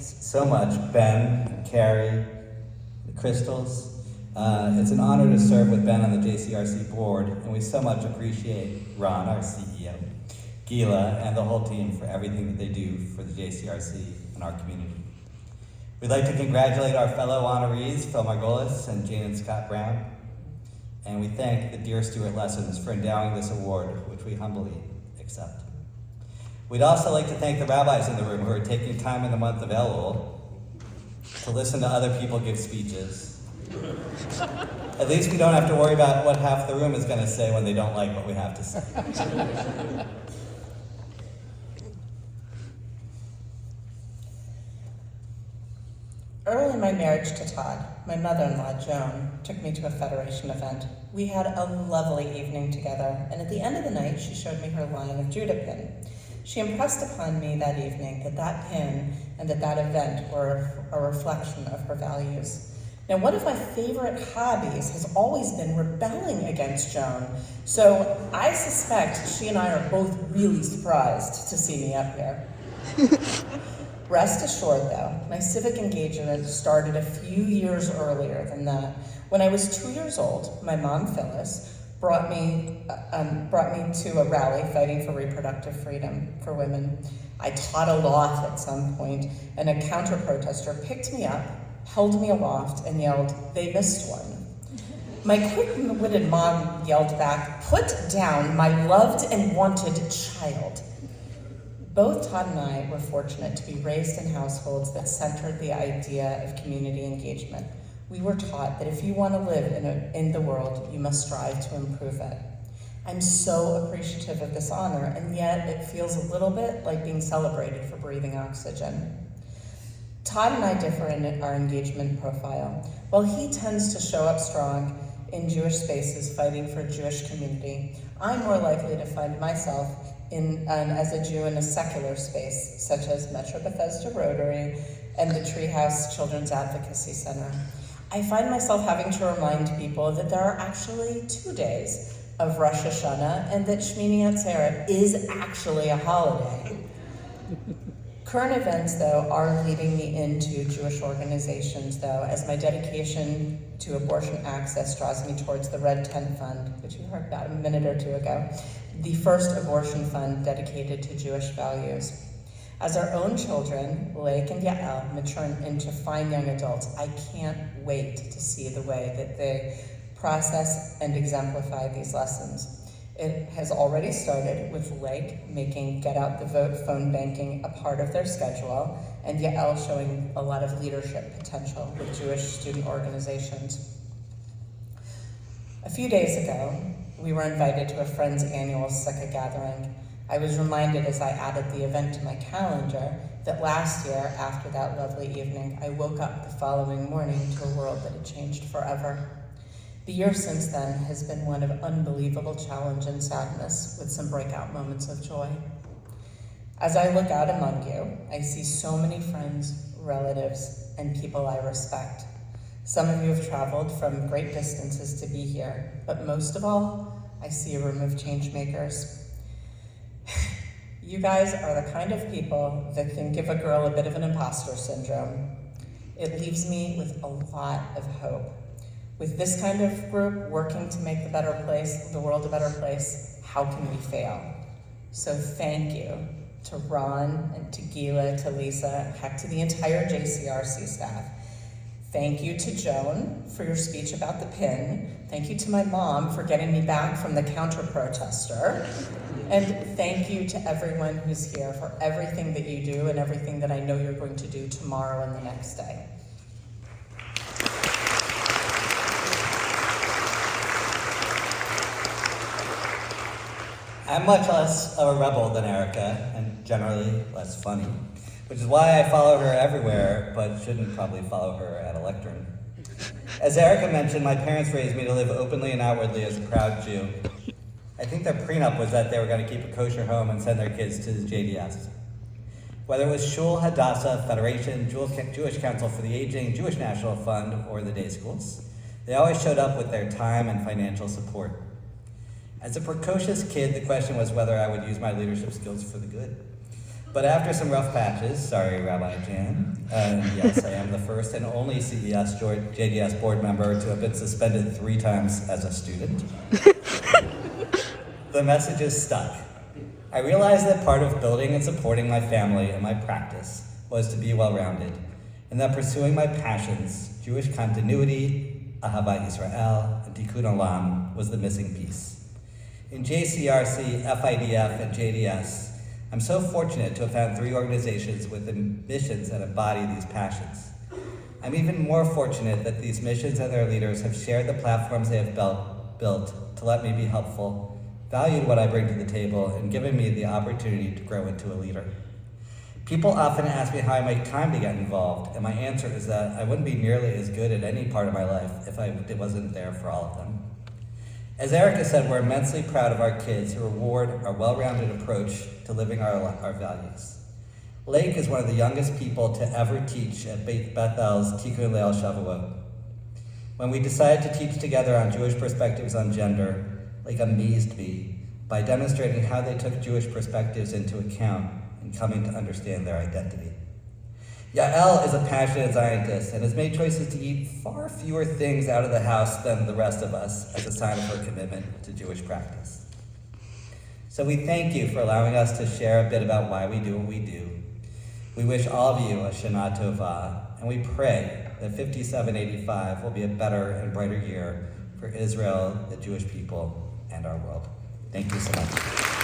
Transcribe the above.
so much, Ben, and Carrie, the Crystals. It's an honor to serve with Ben on the JCRC board, and we so much appreciate Ron, our CEO, Gila, and the whole team for everything that they do for the JCRC and our community. We'd like to congratulate our fellow honorees, Phil Margolis and Jane and Scott Brown, and we thank the dear Stuart Lessons for endowing this award, which we humbly accept. We'd also like to thank the rabbis in the room who are taking time in the month of Elul to listen to other people give speeches. At least we don't have to worry about what half the room is going to say when they don't like what we have to say. Early in my marriage to Todd, my mother-in-law, Joan, took me to a Federation event. We had a lovely evening together, and at the end of the night, she showed me her Lion of Judah pin. She impressed upon me that evening that that pin and that event were a reflection of her values. Now, one of my favorite hobbies has always been rebelling against Joan, so I suspect she and I are both really surprised to see me up here. Rest assured, though, my civic engagement started a few years earlier than that. When I was 2 years old, my mom, Phyllis, brought me to a rally fighting for reproductive freedom for women. I taught aloft at some point, and a counter-protester picked me up, held me aloft, and yelled, "They missed one." My quick-witted mom yelled back, "Put down my loved and wanted child." Both Todd and I were fortunate to be raised in households that centered the idea of community engagement. We were taught that if you want to live in the world, you must strive to improve it. I'm so appreciative of this honor, and yet it feels a little bit like being celebrated for breathing oxygen. Todd and I differ in our engagement profile. While he tends to show up strong in Jewish spaces fighting for a Jewish community, I'm more likely to find myself as a Jew in a secular space, such as Metro Bethesda Rotary and the Treehouse Children's Advocacy Center. I find myself having to remind people that there are actually 2 days of Rosh Hashanah and that Shmini Atzeret is actually a holiday. Current events, though, are leading me into Jewish organizations, though, as my dedication to abortion access draws me towards the Red Tent Fund, which you heard about a minute or two ago, the first abortion fund dedicated to Jewish values. As our own children, Blake and Yael, mature into fine young adults, I can't wait to see the way that they process and exemplify these lessons. It has already started with Blake making Get Out the Vote phone banking a part of their schedule, and Yael showing a lot of leadership potential with Jewish student organizations. A few days ago, we were invited to a friend's annual Sukkah gathering. I was reminded as I added the event to my calendar that last year, after that lovely evening, I woke up the following morning to a world that had changed forever. The year since then has been one of unbelievable challenge and sadness, with some breakout moments of joy. As I look out among you, I see so many friends, relatives, and people I respect. Some of you have traveled from great distances to be here, but most of all, I see a room of change makers. You guys are the kind of people that can give a girl a bit of an imposter syndrome. It leaves me with a lot of hope. With this kind of group working to make the world a better place, how can we fail? So thank you to Ron and to Gila, to Lisa, heck, to the entire JCRC staff. Thank you to Joan for your speech about the pin. Thank you to my mom for getting me back from the counter-protester. And thank you to everyone who's here for everything that you do and everything that I know you're going to do tomorrow and the next day. I'm much less of a rebel than Erika, and generally less funny, which is why I follow her everywhere, but shouldn't probably follow her at a lectern. As Erika mentioned, my parents raised me to live openly and outwardly as a proud Jew. I think their prenup was that they were going to keep a kosher home and send their kids to the JDS. Whether it was Shul, Hadassah, Federation, Jewish Council for the Aging, Jewish National Fund, or the day schools, they always showed up with their time and financial support. As a precocious kid, the question was whether I would use my leadership skills for the good. But after some rough patches, sorry, Rabbi Jan, and yes, I am the first and only CES JDS board member to have been suspended 3 times as a student. The message is stuck. I realized that part of building and supporting my family and my practice was to be well-rounded, and that pursuing my passions, Jewish continuity, Ahava Israel, and Tikkun Olam, was the missing piece. In JCRC, FIDF, and JDS, I'm so fortunate to have found 3 organizations with missions that embody these passions. I'm even more fortunate that these missions and their leaders have shared the platforms they have built to let me be helpful, valued what I bring to the table, and given me the opportunity to grow into a leader. People often ask me how I make time to get involved, and my answer is that I wouldn't be nearly as good at any part of my life if I wasn't there for all of them. As Erika said, we're immensely proud of our kids who reward our well-rounded approach to living our values. Lake is one of the youngest people to ever teach at Bethel's Tikkun Leil Shavuot. When we decided to teach together on Jewish perspectives on gender, Lake amazed me by demonstrating how they took Jewish perspectives into account in coming to understand their identity. Yael is a passionate scientist and has made choices to eat far fewer things out of the house than the rest of us as a sign of her commitment to Jewish practice. So we thank you for allowing us to share a bit about why we do what we do. We wish all of you a Shana Tova, and we pray that 5785 will be a better and brighter year for Israel, the Jewish people, and our world. Thank you so much.